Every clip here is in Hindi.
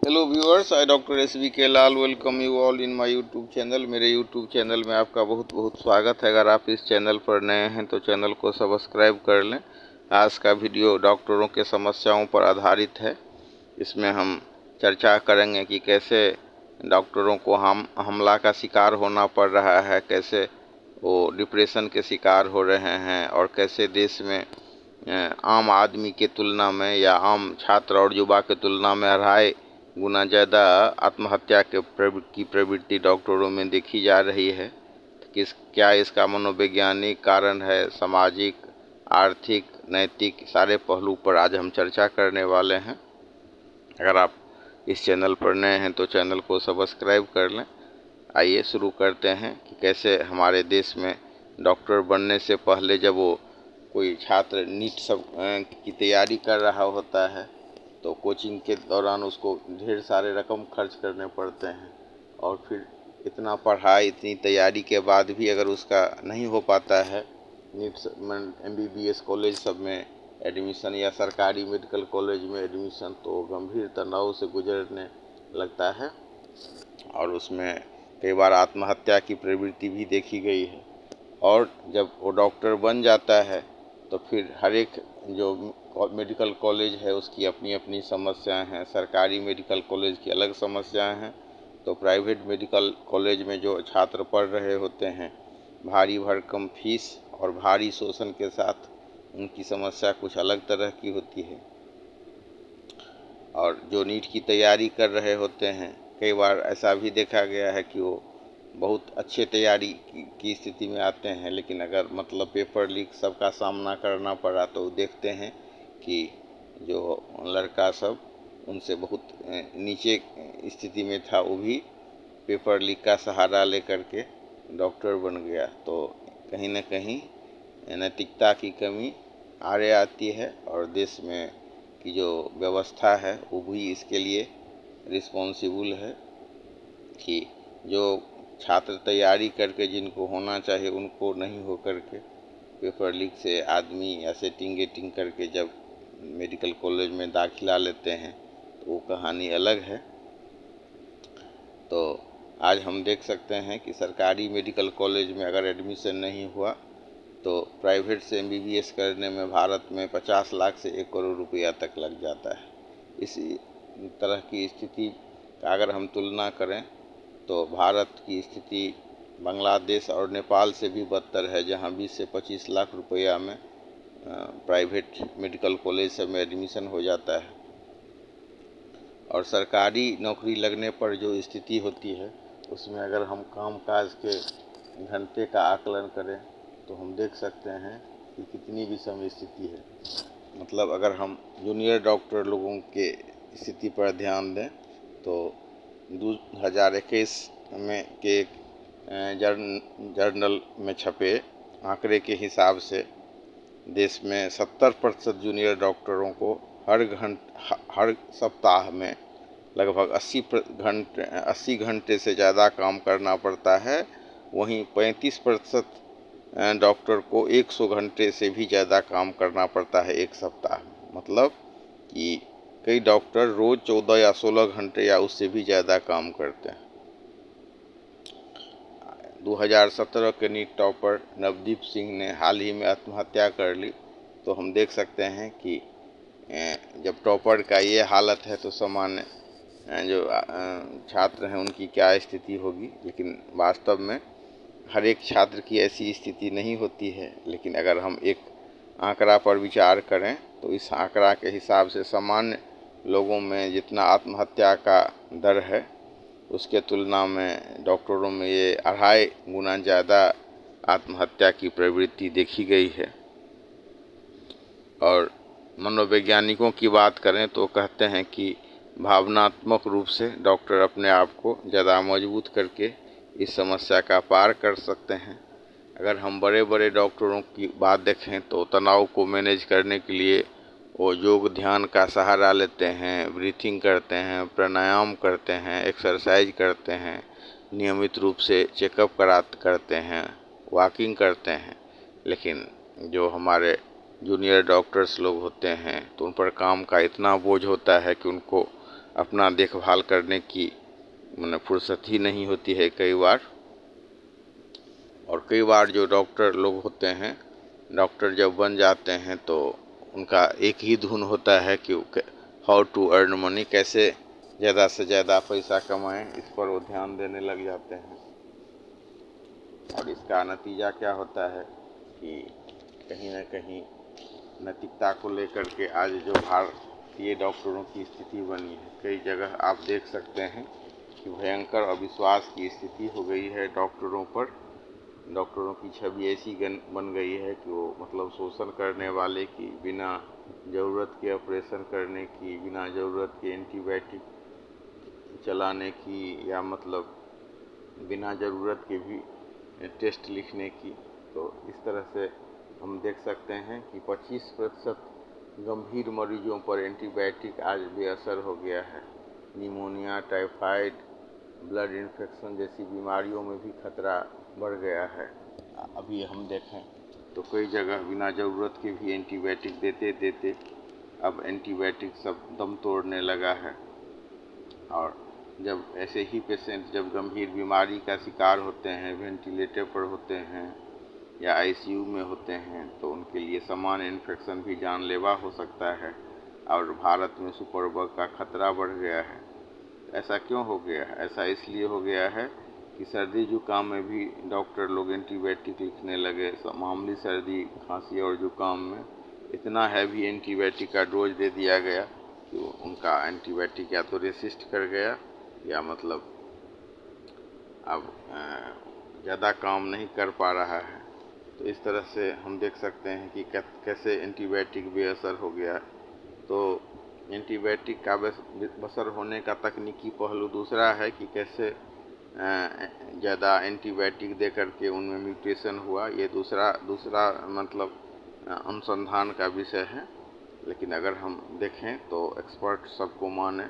Hello viewers, I doctor SVK Lal welcome you all in my YouTube channel. मेरे यूट्यूब चैनल में आपका बहुत बहुत स्वागत है। अगर आप इस चैनल पर नए हैं तो चैनल को सब्सक्राइब कर लें। आज का वीडियो डॉक्टरों के समस्याओं पर आधारित है। इसमें हम चर्चा करेंगे कि कैसे डॉक्टरों को हमला का शिकार होना पड़ रहा है, कैसे वो डिप्रेशन के शिकार हो रहे हैं और कैसे देश में आम आदमी के तुलना में या आम छात्र और युवा के तुलना में अढ़ाई गुना ज़्यादा आत्महत्या की प्रवृत्ति डॉक्टरों में देखी जा रही है। क्या इसका मनोवैज्ञानिक कारण है, सामाजिक, आर्थिक, नैतिक सारे पहलू पर आज हम चर्चा करने वाले हैं। अगर आप इस चैनल पर नए हैं तो चैनल को सब्सक्राइब कर लें। आइए शुरू करते हैं कि कैसे हमारे देश में डॉक्टर बनने से पहले जब वो कोई छात्र नीट सब की तैयारी कर रहा होता है तो कोचिंग के दौरान उसको ढेर सारे रकम खर्च करने पड़ते हैं, और फिर इतना पढ़ाई इतनी तैयारी के बाद भी अगर उसका नहीं हो पाता है नीट MBBS कॉलेज सब में एडमिशन या सरकारी मेडिकल कॉलेज में एडमिशन, तो गंभीर तनाव से गुजरने लगता है और उसमें कई बार आत्महत्या की प्रवृत्ति भी देखी गई है। और जब वो डॉक्टर बन जाता है तो फिर हर एक जो मेडिकल कॉलेज है उसकी अपनी अपनी समस्याएं हैं। सरकारी मेडिकल कॉलेज की अलग समस्याएं हैं, तो प्राइवेट मेडिकल कॉलेज में जो छात्र पढ़ रहे होते हैं भारी भरकम फीस और भारी शोषण के साथ उनकी समस्या कुछ अलग तरह की होती है। और जो नीट की तैयारी कर रहे होते हैं कई बार ऐसा भी देखा गया है कि वो बहुत अच्छे तैयारी की स्थिति में आते हैं, लेकिन अगर मतलब पेपर लीक सबका सामना करना पड़ा तो देखते हैं कि जो लड़का सब उनसे बहुत नीचे स्थिति में था वो भी पेपर लीक का सहारा लेकर के डॉक्टर बन गया। तो कहीं ना कहीं नैतिकता की कमी आड़े आती है और देश में की जो व्यवस्था है वो भी इसके लिए रिस्पॉन्सिबल है कि जो छात्र तैयारी करके जिनको होना चाहिए उनको नहीं हो करके पेपर लीक से आदमी या सेटिंग गेटिंग करके जब मेडिकल कॉलेज में दाखिला लेते हैं तो वो कहानी अलग है। तो आज हम देख सकते हैं कि सरकारी मेडिकल कॉलेज में अगर एडमिशन नहीं हुआ तो प्राइवेट से MBBS करने में भारत में 50 लाख से 1 करोड़ रुपया तक लग जाता है। इसी तरह की स्थिति का अगर हम तुलना करें तो भारत की स्थिति बांग्लादेश और नेपाल से भी बदतर है, जहां 20 से 25 लाख रुपया में प्राइवेट मेडिकल कॉलेज सब में एडमिशन हो जाता है। और सरकारी नौकरी लगने पर जो स्थिति होती है उसमें अगर हम कामकाज के घंटे का आकलन करें तो हम देख सकते हैं कि कितनी विषम स्थिति है। मतलब अगर हम जूनियर डॉक्टर लोगों के स्थिति पर ध्यान दें तो 2021 में के एक जर्नल में छपे आंकड़े के हिसाब से देश में 70% जूनियर डॉक्टरों को हर सप्ताह में लगभग 80 घंटे से ज़्यादा काम करना पड़ता है। वहीं 35% डॉक्टर को 100 घंटे से भी ज़्यादा काम करना पड़ता है एक सप्ताह में। मतलब कि कई डॉक्टर रोज़ 14 या 16 घंटे या उससे भी ज़्यादा काम करते हैं। 2017 के नीट टॉपर नवदीप सिंह ने हाल ही में आत्महत्या कर ली। तो हम देख सकते हैं कि जब टॉपर का ये हालत है तो सामान्य जो छात्र हैं उनकी क्या स्थिति होगी। लेकिन वास्तव में हर एक छात्र की ऐसी स्थिति नहीं होती है, लेकिन अगर हम एक आंकड़ा पर विचार करें तो इस आंकड़ा के हिसाब से सामान्य लोगों में जितना आत्महत्या का दर है उसके तुलना में डॉक्टरों में ये 2.5 गुना ज़्यादा आत्महत्या की प्रवृत्ति देखी गई है। और मनोवैज्ञानिकों की बात करें तो कहते हैं कि भावनात्मक रूप से डॉक्टर अपने आप को ज़्यादा मजबूत करके इस समस्या का पार कर सकते हैं। अगर हम बड़े बड़े डॉक्टरों की बात देखें तो तनाव को मैनेज करने के लिए वो योग ध्यान का सहारा लेते हैं, ब्रीथिंग करते हैं, प्राणायाम करते हैं, एक्सरसाइज करते हैं, नियमित रूप से चेकअप करते हैं, वॉकिंग करते हैं। लेकिन जो हमारे जूनियर डॉक्टर्स लोग होते हैं तो उन पर काम का इतना बोझ होता है कि उनको अपना देखभाल करने की माने फुर्सत ही नहीं होती है कई बार। और कई बार जो डॉक्टर लोग होते हैं, डॉक्टर जब बन जाते हैं तो उनका एक ही धुन होता है कि हाउ टू अर्न मनी, कैसे ज़्यादा से ज़्यादा पैसा कमाएं, इस पर वो ध्यान देने लग जाते हैं। और इसका नतीजा क्या होता है कि कहीं न कहीं नैतिकता को लेकर के आज जो भारतीय डॉक्टरों की स्थिति बनी है, कई जगह आप देख सकते हैं कि भयंकर अविश्वास की स्थिति हो गई है डॉक्टरों पर। डॉक्टरों की छवि ऐसी बन गई है कि वो मतलब शोषण करने वाले की, बिना ज़रूरत के ऑपरेशन करने की, बिना ज़रूरत के एंटीबायोटिक चलाने की, या मतलब बिना ज़रूरत के भी टेस्ट लिखने की। तो इस तरह से हम देख सकते हैं कि 25% गंभीर मरीजों पर एंटीबायोटिक आज बेअसर हो गया है। निमोनिया, टाइफाइड, ब्लड इन्फेक्शन जैसी बीमारियों में भी खतरा बढ़ गया है। अभी हम देखें तो कई जगह बिना ज़रूरत के भी एंटीबायोटिक देते देते अब एंटीबायोटिक सब दम तोड़ने लगा है। और जब ऐसे ही पेशेंट जब गंभीर बीमारी का शिकार होते हैं, वेंटिलेटर पर होते हैं या आईसीयू में होते हैं, तो उनके लिए सामान्य इन्फेक्शन भी जानलेवा हो सकता है। और भारत में सुपरबग का खतरा बढ़ गया है। ऐसा क्यों हो गया है? ऐसा इसलिए हो गया है कि सर्दी जुकाम में भी डॉक्टर लोग एंटीबायोटिक लिखने लगे। मामूली सर्दी, खांसी और जुकाम में इतना हैवी एंटीबायोटिक का डोज दे दिया गया कि उनका एंटीबायोटिक या तो रेसिस्ट कर गया या मतलब अब ज़्यादा काम नहीं कर पा रहा है। तो इस तरह से हम देख सकते हैं कि कैसे एंटीबायोटिक बेअसर हो गया। तो एंटीबायोटिक का बेअसर होने का तकनीकी पहलू दूसरा है कि कैसे ज़्यादा एंटीबायोटिक दे करके उनमें म्यूटेशन हुआ। ये दूसरा मतलब अनुसंधान का विषय है। लेकिन अगर हम देखें तो एक्सपर्ट सबको माने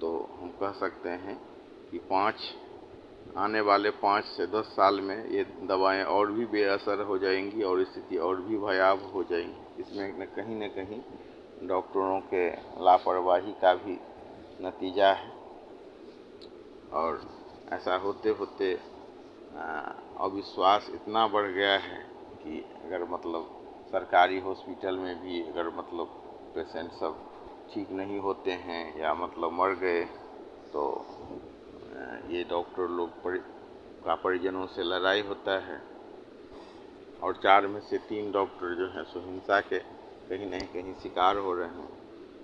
तो हम कह सकते हैं कि आने वाले 5 से 10 साल में ये दवाएं और भी बेअसर हो जाएंगी और स्थिति और भी भयावह हो जाएंगी। इसमें न कहीं डॉक्टरों के लापरवाही का भी नतीजा है। और ऐसा होते होते अविश्वास इतना बढ़ गया है कि अगर मतलब सरकारी हॉस्पिटल में भी अगर मतलब पेशेंट सब ठीक नहीं होते हैं या मतलब मर गए तो ये डॉक्टर लोग का परिजनों से लड़ाई होता है। और 4 में से 3 डॉक्टर जो हैं सो हिंसा के कहीं न कहीं शिकार हो रहे हैं।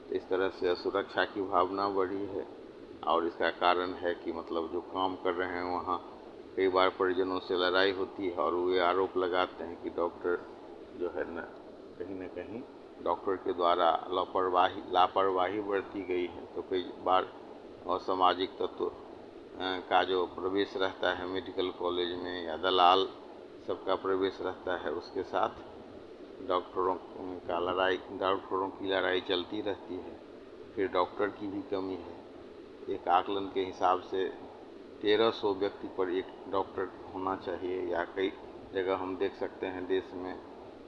तो इस तरह से असुरक्षा की भावना बढ़ी है। और इसका कारण है कि मतलब जो काम कर रहे हैं वहाँ कई बार परिजनों से लड़ाई होती है और वे आरोप लगाते हैं कि डॉक्टर जो है न कहीं डॉक्टर के द्वारा लापरवाही बरती गई है। तो कई बार असामाजिक तत्व का जो प्रवेश रहता है मेडिकल कॉलेज में या दलाल सबका प्रवेश रहता है, उसके साथ डॉक्टरों की लड़ाई चलती रहती है। फिर डॉक्टर की भी कमी है। एक आकलन के हिसाब से 1300 व्यक्ति पर एक डॉक्टर होना चाहिए, या कई जगह हम देख सकते हैं देश में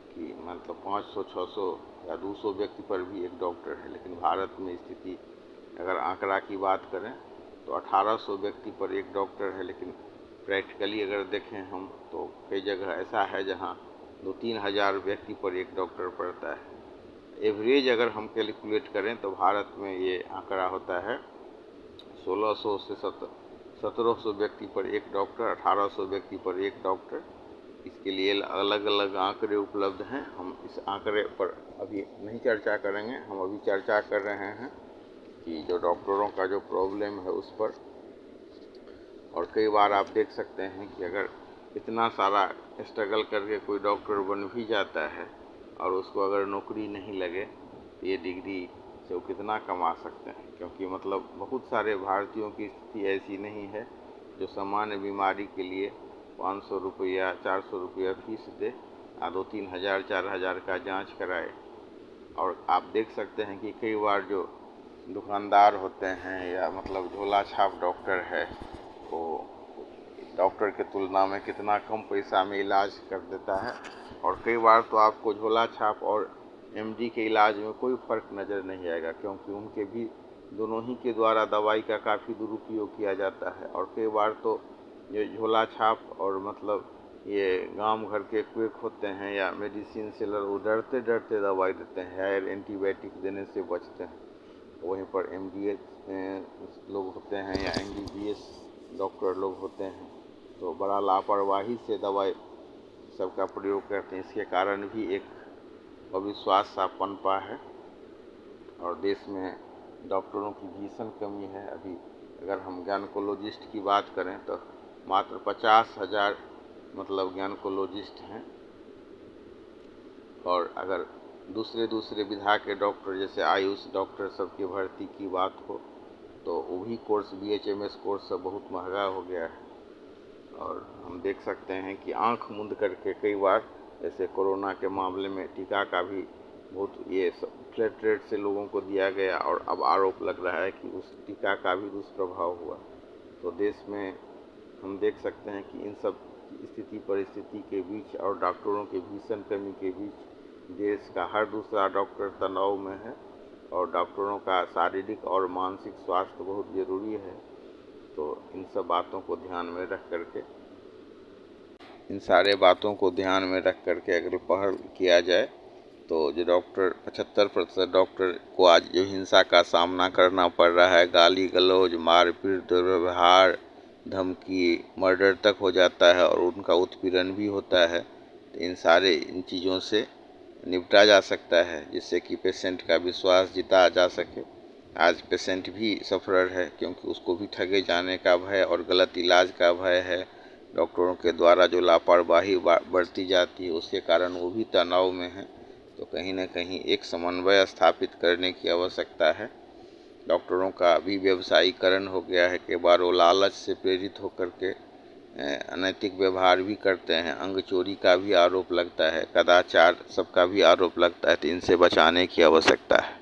कि मतलब 500, 600 या 200 व्यक्ति पर भी एक डॉक्टर है। लेकिन भारत में स्थिति अगर आंकड़ा की बात करें तो 1800 व्यक्ति पर एक डॉक्टर है। लेकिन प्रैक्टिकली अगर देखें हम तो कई जगह ऐसा है जहां 2-3 हज़ार व्यक्ति पर एक डॉक्टर पड़ता है। एवरेज अगर हम कैलकुलेट करें तो भारत में ये आंकड़ा होता है 1600 से 1700 व्यक्ति पर एक डॉक्टर, 1800 व्यक्ति पर एक डॉक्टर। इसके लिए अलग अलग आंकड़े उपलब्ध हैं। हम इस आंकड़े पर अभी नहीं चर्चा करेंगे। हम अभी चर्चा कर रहे हैं कि जो डॉक्टरों का जो प्रॉब्लम है उस पर। और कई बार आप देख सकते हैं कि अगर इतना सारा स्ट्रगल करके कोई डॉक्टर बन भी जाता है और उसको अगर नौकरी नहीं लगे तो ये डिग्री से वो कितना कमा सकते हैं। क्योंकि मतलब बहुत सारे भारतीयों की स्थिति ऐसी नहीं है जो सामान्य बीमारी के लिए 500 रुपया 400 रुपया फीस दे और 2-3 हज़ार 4 हज़ार का जांच कराए। और आप देख सकते हैं कि कई बार जो दुकानदार होते हैं या मतलब झोला छाप डॉक्टर है, वो डॉक्टर के तुलना में कितना कम पैसा में इलाज कर देता है। और कई बार तो आपको झोला छाप और एमडी के इलाज में कोई फ़र्क नज़र नहीं आएगा, क्योंकि उनके भी दोनों ही के द्वारा दवाई का काफ़ी दुरुपयोग किया जाता है। और कई बार तो ये झोला छाप और मतलब ये गांव घर के क्विक होते हैं या मेडिसिन सेलर, वो डरते डरते दवाई देते हैं, हायर एंटीबायोटिक देने से बचते हैं। वहीं पर एमडीएच लोग होते हैं या एमबीबीएस डॉक्टर लोग होते हैं, तो बड़ा लापरवाही से दवाई सबका प्रयोग करते हैं। इसके कारण भी एक अविश्वास सा पनपा है और देश में डॉक्टरों की भीषण कमी है। अभी अगर हम गायनकोलॉजिस्ट की बात करें तो मात्र 50,000 मतलब गायनकोलॉजिस्ट हैं, और अगर दूसरे दूसरे विधा के डॉक्टर जैसे आयुष डॉक्टर सब की भर्ती की बात हो तो वो भी कोर्स बीएचएमएस कोर्स सब बहुत महंगा हो गया है। और हम देख सकते हैं कि आंख मूंद करके कई बार जैसे कोरोना के मामले में टीका का भी बहुत ये फ्लैट रेट से लोगों को दिया गया, और अब आरोप लग रहा है कि उस टीका का भी दुष्प्रभाव हुआ। तो देश में हम देख सकते हैं कि इन सब स्थिति परिस्थिति के बीच और डॉक्टरों के भीषण कमी के बीच देश का हर दूसरा डॉक्टर तनाव में है, और डॉक्टरों का शारीरिक और मानसिक स्वास्थ्य बहुत ज़रूरी है। तो इन सब बातों को ध्यान में रख करके इन सारे बातों को ध्यान में रख करके अगर पहल किया जाए तो जो डॉक्टर 75% डॉक्टर को आज जो हिंसा का सामना करना पड़ रहा है, गाली गलौज, मारपीट, दुर्व्यवहार, धमकी, मर्डर तक हो जाता है और उनका उत्पीड़न भी होता है, तो इन चीज़ों से निपटा जा सकता है, जिससे कि पेशेंट का विश्वास जीता जा सके। आज पेशेंट भी सफ़रर है क्योंकि उसको भी ठगे जाने का भय और गलत इलाज का भय है। डॉक्टरों के द्वारा जो लापरवाही बरती जाती है उसके कारण वो भी तनाव में है। तो कहीं न कहीं एक समन्वय स्थापित करने की आवश्यकता है। डॉक्टरों का भी व्यवसायीकरण हो गया है, कई बार वो लालच से प्रेरित होकर के अनैतिक व्यवहार भी करते हैं। अंग चोरी का भी आरोप लगता है, कदाचार सबका भी आरोप लगता है, तो इनसे बचाने की आवश्यकता है।